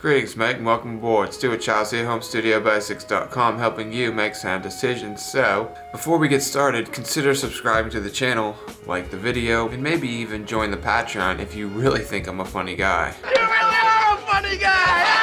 Greetings, mate, and welcome aboard. Stuart Charles here, HomeStudioBasics.com, helping you make sound decisions. So, before we get started, consider subscribing to the channel, like the video, and maybe even join the Patreon if you really think I'm a funny guy. You really are a funny guy!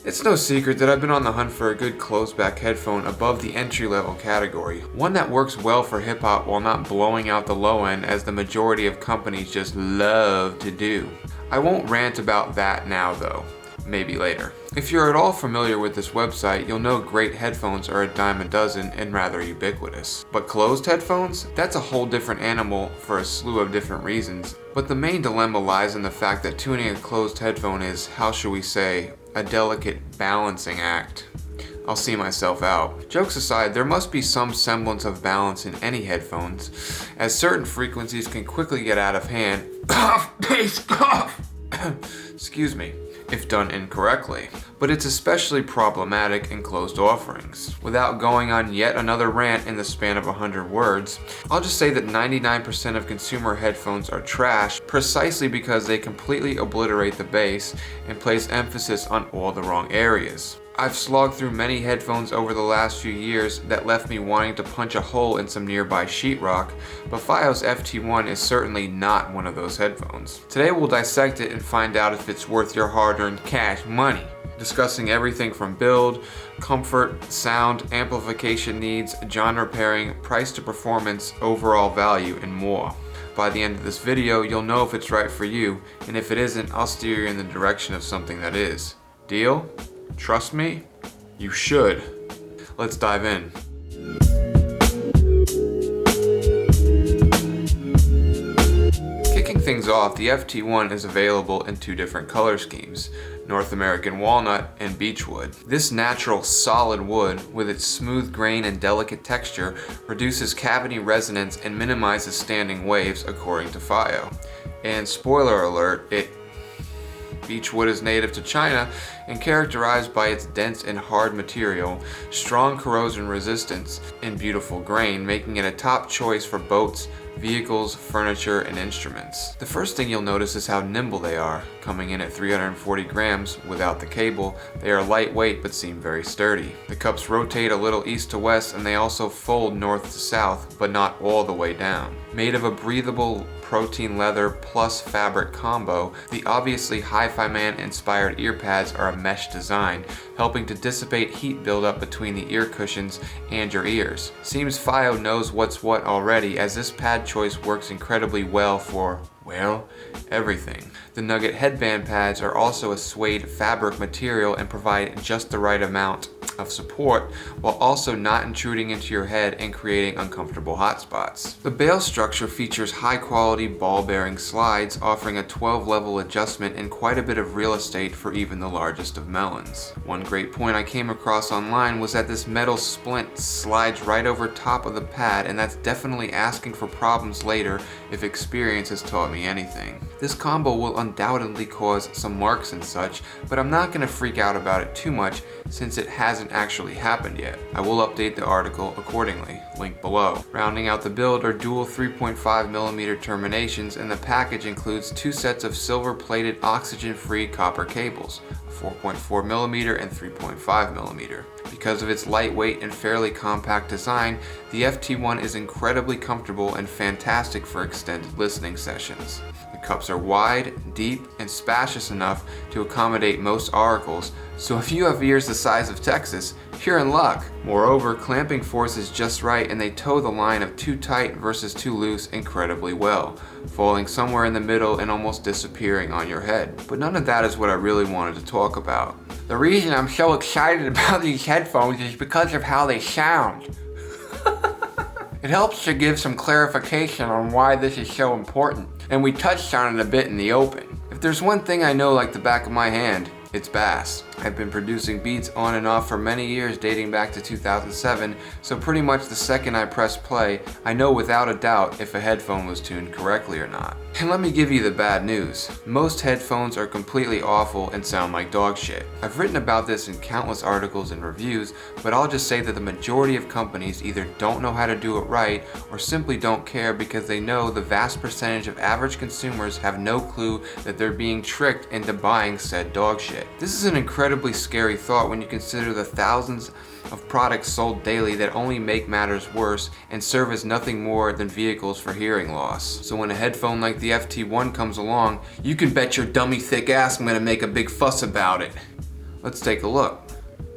It's no secret that I've been on the hunt for a good closed-back headphone above the entry-level category. One that works well for hip-hop while not blowing out the low end as the majority of companies just love to do. I won't rant about that now though, maybe later. If you're at all familiar with this website, you'll know great headphones are a dime a dozen and rather ubiquitous. But closed headphones? That's a whole different animal for a slew of different reasons. But the main dilemma lies in the fact that tuning a closed headphone is, how shall we say, a delicate balancing act. I'll see myself out. Jokes aside, there must be some semblance of balance in any headphones, as certain frequencies can quickly get out of hand. Cough, please, cough! Excuse me, if done incorrectly. But it's especially problematic in closed offerings. Without going on yet another rant in the span of 100 words, I'll just say that 99% of consumer headphones are trash precisely because they completely obliterate the bass and place emphasis on all the wrong areas. I've slogged through many headphones over the last few years that left me wanting to punch a hole in some nearby sheetrock, but FiiO's FT1 is certainly not one of those headphones. Today we'll dissect it and find out if it's worth your hard-earned cash money, discussing everything from build, comfort, sound, amplification needs, genre pairing, price to performance, overall value, and more. By the end of this video, you'll know if it's right for you, and if it isn't, I'll steer you in the direction of something that is. Deal? Trust me? You should. Let's dive in. Kicking things off, the FT1 is available in two different color schemes, North American Walnut and Beechwood. This natural, solid wood, with its smooth grain and delicate texture, reduces cavity resonance and minimizes standing waves according to FiiO. And spoiler alert, Beechwood is native to China and characterized by its dense and hard material, strong corrosion resistance, and beautiful grain, making it a top choice for boats, vehicles, furniture, and instruments. The first thing you'll notice is how nimble they are. Coming in at 340 grams without the cable, they are lightweight but seem very sturdy. The cups rotate a little east to west and they also fold north to south, but not all the way down. Made of a breathable protein leather plus fabric combo, the obviously Hi-Fi Man inspired ear pads are a mesh design, helping to dissipate heat buildup between the ear cushions and your ears. Seems FiiO knows what's what already, as this pad choice works incredibly well for, well, everything. The Nugget headband pads are also a suede fabric material and provide just the right amount of support while also not intruding into your head and creating uncomfortable hot spots. The bail structure features high quality ball bearing slides offering a 12-level adjustment and quite a bit of real estate for even the largest of melons. One great point I came across online was that this metal splint slides right over top of the pad, and that's definitely asking for problems later if experience has taught me anything. This combo will undoubtedly cause some marks and such, but I'm not going to freak out about it too much since it hasn't actually happened yet. I will update the article accordingly, link below. Rounding out the build are dual 3.5mm terminations, and the package includes two sets of silver-plated oxygen-free copper cables, 4.4mm and 3.5mm. Because of its lightweight and fairly compact design, the FT1 is incredibly comfortable and fantastic for extended listening sessions. The cups are wide, deep, and spacious enough to accommodate most auricles, so if you have ears the size of Texas, you're in luck. Moreover, clamping force is just right and they toe the line of too tight versus too loose incredibly well, falling somewhere in the middle and almost disappearing on your head. But none of that is what I really wanted to talk about. The reason I'm so excited about these headphones is because of how they sound. It helps to give some clarification on why this is so important, and we touched on it a bit in the open. If there's one thing I know like the back of my hand, it's bass. I've been producing beats on and off for many years dating back to 2007, so pretty much the second I press play, I know without a doubt if a headphone was tuned correctly or not. And let me give you the bad news. Most headphones are completely awful and sound like dog shit. I've written about this in countless articles and reviews, but I'll just say that the majority of companies either don't know how to do it right or simply don't care because they know the vast percentage of average consumers have no clue that they're being tricked into buying said dog shit. This is an incredibly scary thought when you consider the thousands of products sold daily that only make matters worse and serve as nothing more than vehicles for hearing loss. So when a headphone like the FT1 comes along, you can bet your dummy thick ass I'm gonna make a big fuss about it. Let's take a look.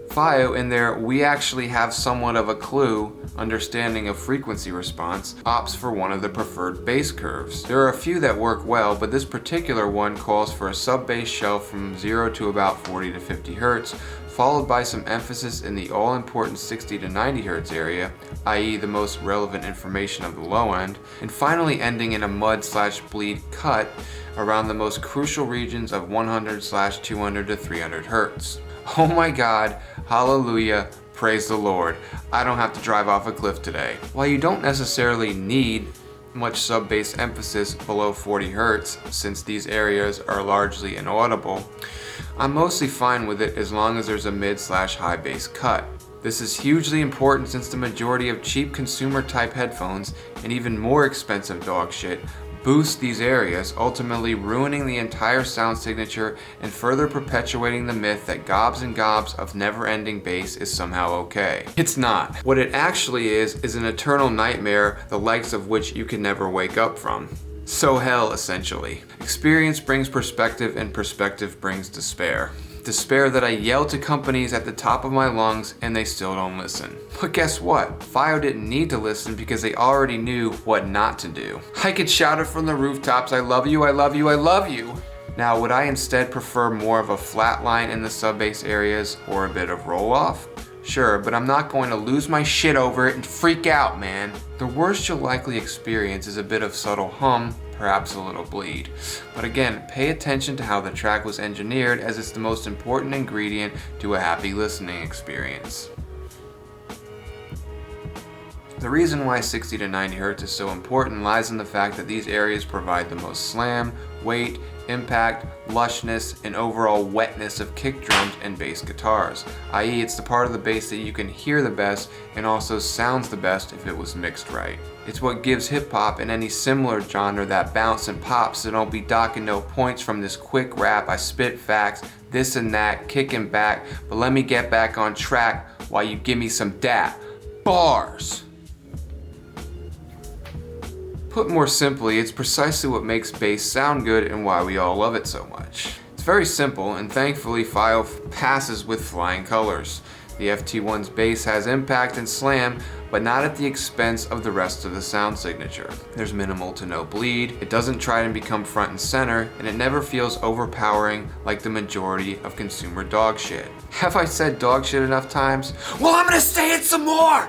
FiiO, in their "we actually have somewhat of a clue" understanding of frequency response, opts for one of the preferred bass curves. There are a few that work well, but this particular one calls for a sub-bass shelf from 0 to about 40 to 50 Hz, followed by some emphasis in the all-important 60 to 90 Hz area, i.e. the most relevant information of the low end, and finally ending in a mud/bleed cut around the most crucial regions of 100/200 to 300 Hz. Oh my God, hallelujah, praise the Lord. I don't have to drive off a cliff today. While you don't necessarily need much sub-bass emphasis below 40 Hz, since these areas are largely inaudible, I'm mostly fine with it as long as there's a mid/high bass cut. This is hugely important since the majority of cheap consumer type headphones and even more expensive dog shit boost these areas, ultimately ruining the entire sound signature and further perpetuating the myth that gobs and gobs of never-ending bass is somehow okay. It's not. What it actually is an eternal nightmare, the likes of which you can never wake up from. So hell, essentially. Experience brings perspective, and perspective brings despair. Despair that I yell to companies at the top of my lungs and they still don't listen. But guess what? FiiO didn't need to listen because they already knew what not to do. I could shout it from the rooftops, I love you, I love you, I love you. Now, would I instead prefer more of a flat line in the sub-bass areas or a bit of roll-off? Sure, but I'm not going to lose my shit over it and freak out, man. The worst you'll likely experience is a bit of subtle hum, perhaps a little bleed. But again, pay attention to how the track was engineered, as it's the most important ingredient to a happy listening experience. The reason why 60 to 90 Hz is so important lies in the fact that these areas provide the most slam, weight, impact, lushness, and overall wetness of kick drums and bass guitars, i.e. it's the part of the bass that you can hear the best and also sounds the best if it was mixed right. It's what gives hip hop and any similar genre that bounce and pop, so don't be docking no points from this quick rap, I spit facts, this and that, kicking back, but let me get back on track while you give me some dat. Bars! Put more simply, it's precisely what makes bass sound good and why we all love it so much. It's very simple, and thankfully FiiO passes with flying colors. The FT1's bass has impact and slam, but not at the expense of the rest of the sound signature. There's minimal to no bleed, it doesn't try to become front and center, and it never feels overpowering like the majority of consumer dog shit. Have I said dog shit enough times? Well, I'm gonna say it some more!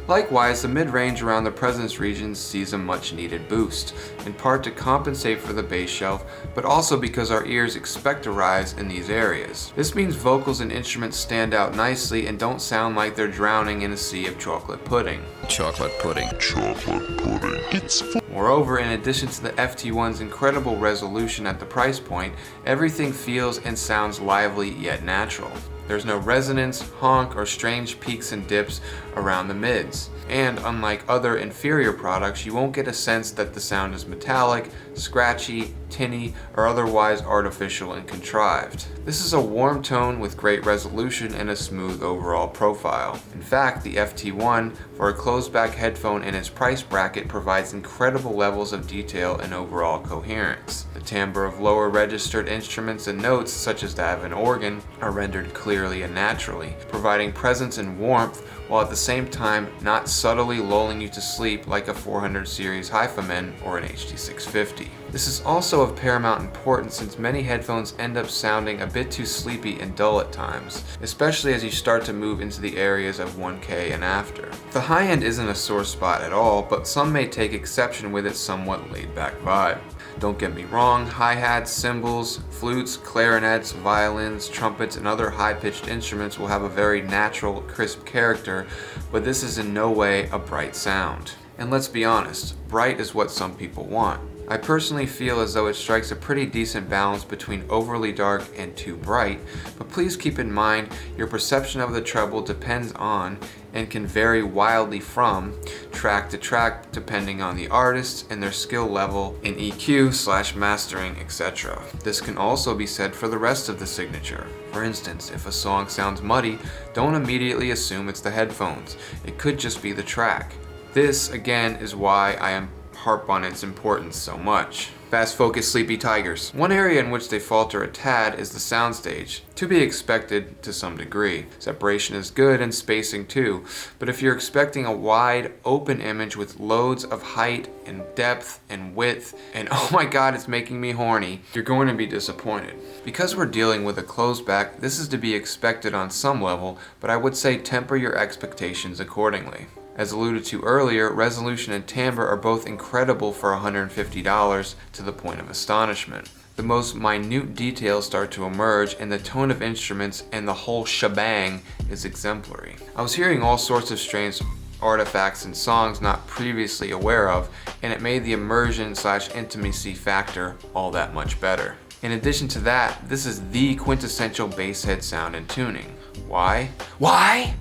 Likewise, the mid-range around the presence regions sees a much needed boost, in part to compensate for the bass shelf, but also because our ears expect a rise in these areas. This means vocals and instruments stand out nicely and don't sound like they're drowning in a sea of chocolate pudding. Chocolate pudding. Chocolate pudding. It's Moreover, in addition to the FT1's incredible resolution at the price point, everything feels and sounds lively yet natural. There's no resonance, honk, or strange peaks and dips around the mids. And unlike other inferior products, you won't get a sense that the sound is metallic, scratchy, tinny, or otherwise artificial and contrived. This is a warm tone with great resolution and a smooth overall profile. In fact, the FT1, for a closed-back headphone in its price bracket, provides incredible levels of detail and overall coherence. The timbre of lower registered instruments and notes, such as that of an organ, are rendered clearly and naturally, providing presence and warmth while at the same time not subtly lulling you to sleep like a 400 series HiFiMan or an HD650. This is also of paramount importance since many headphones end up sounding a bit too sleepy and dull at times, especially as you start to move into the areas of 1K and after. The high end isn't a sore spot at all, but some may take exception with its somewhat laid back vibe. Don't get me wrong, hi-hats, cymbals, flutes, clarinets, violins, trumpets, and other high-pitched instruments will have a very natural, crisp character, but this is in no way a bright sound. And let's be honest, bright is what some people want. I personally feel as though it strikes a pretty decent balance between overly dark and too bright, but please keep in mind your perception of the treble depends on and can vary wildly from track to track depending on the artist and their skill level in EQ/mastering, etc. This can also be said for the rest of the signature. For instance, if a song sounds muddy, don't immediately assume it's the headphones. It could just be the track. This, again, is why I harp on its importance so much. Fast focus sleepy tigers. One area in which they falter a tad is the soundstage. To be expected to some degree. Separation is good and spacing too, but if you're expecting a wide, open image with loads of height and depth and width, and oh my god, it's making me horny, you're going to be disappointed. Because we're dealing with a closed back, this is to be expected on some level, but I would say temper your expectations accordingly. As alluded to earlier, resolution and timbre are both incredible for $150 to the point of astonishment. The most minute details start to emerge and the tone of instruments and the whole shebang is exemplary. I was hearing all sorts of strange artifacts and songs not previously aware of, and it made the immersion/intimacy factor all that much better. In addition to that, this is the quintessential bass head sound and tuning. Why? Why?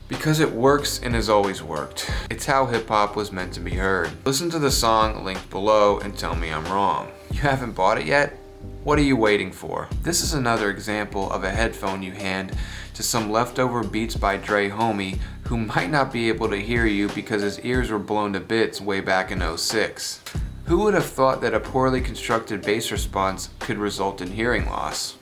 Because it works and has always worked. It's how hip-hop was meant to be heard. Listen to the song linked below and tell me I'm wrong. You haven't bought it yet? What are you waiting for? This is another example of a headphone you hand to some leftover Beats by Dre homie who might not be able to hear you because his ears were blown to bits way back in '06. Who would have thought that a poorly constructed bass response could result in hearing loss?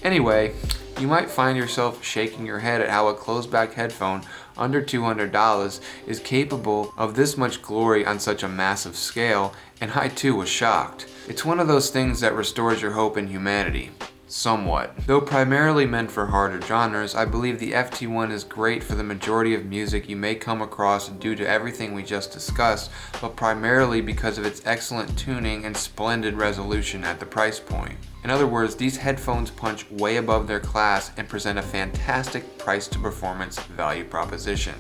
Anyway, you might find yourself shaking your head at how a closed-back headphone under $200 is capable of this much glory on such a massive scale, and I too was shocked. It's one of those things that restores your hope in humanity. Somewhat. Though primarily meant for harder genres, I believe the FT1 is great for the majority of music you may come across due to everything we just discussed, but primarily because of its excellent tuning and splendid resolution at the price point. In other words, these headphones punch way above their class and present a fantastic price to performance value proposition.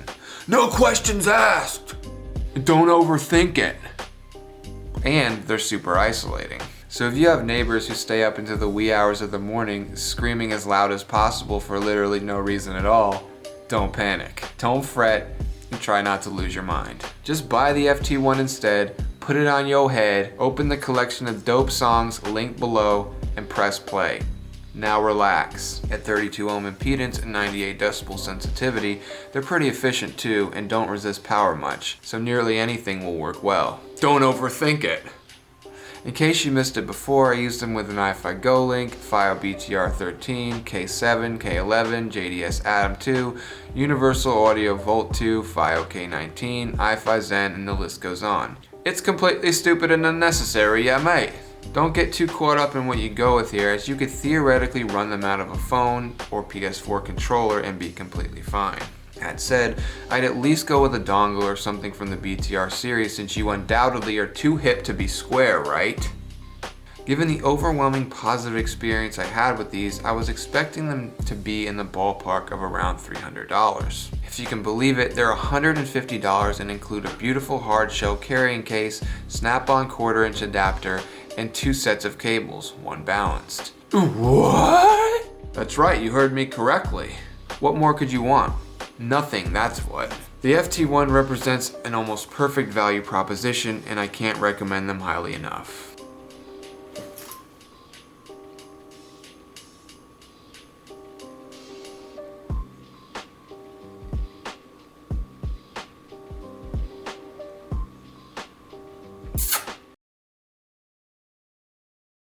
No questions asked! Don't overthink it! And they're super isolating. So if you have neighbors who stay up into the wee hours of the morning screaming as loud as possible for literally no reason at all, don't panic. Don't fret and try not to lose your mind. Just buy the FT1 instead, put it on your head, open the collection of dope songs linked below, and press play. Now relax. At 32 ohm impedance and 98 decibel sensitivity, they're pretty efficient too and don't resist power much, so nearly anything will work well. Don't overthink it. In case you missed it before, I used them with an iFi Go Link, FiiO BTR13, K7, K11, JDS Atom 2, Universal Audio Volt 2, FiiO K19, iFi Zen, and the list goes on. It's completely stupid and unnecessary, yeah mate. Don't get too caught up in what you go with here, as you could theoretically run them out of a phone or PS4 controller and be completely fine. That said, I'd at least go with a dongle or something from the BTR series since you undoubtedly are too hip to be square, right? Given the overwhelming positive experience I had with these, I was expecting them to be in the ballpark of around $300. If you can believe it, they're $150 and include a beautiful hard shell carrying case, snap-on 1/4-inch adapter, and 2 sets of cables, one balanced. What? That's right, you heard me correctly. What more could you want? Nothing, that's what. The FT1 represents an almost perfect value proposition and I can't recommend them highly enough.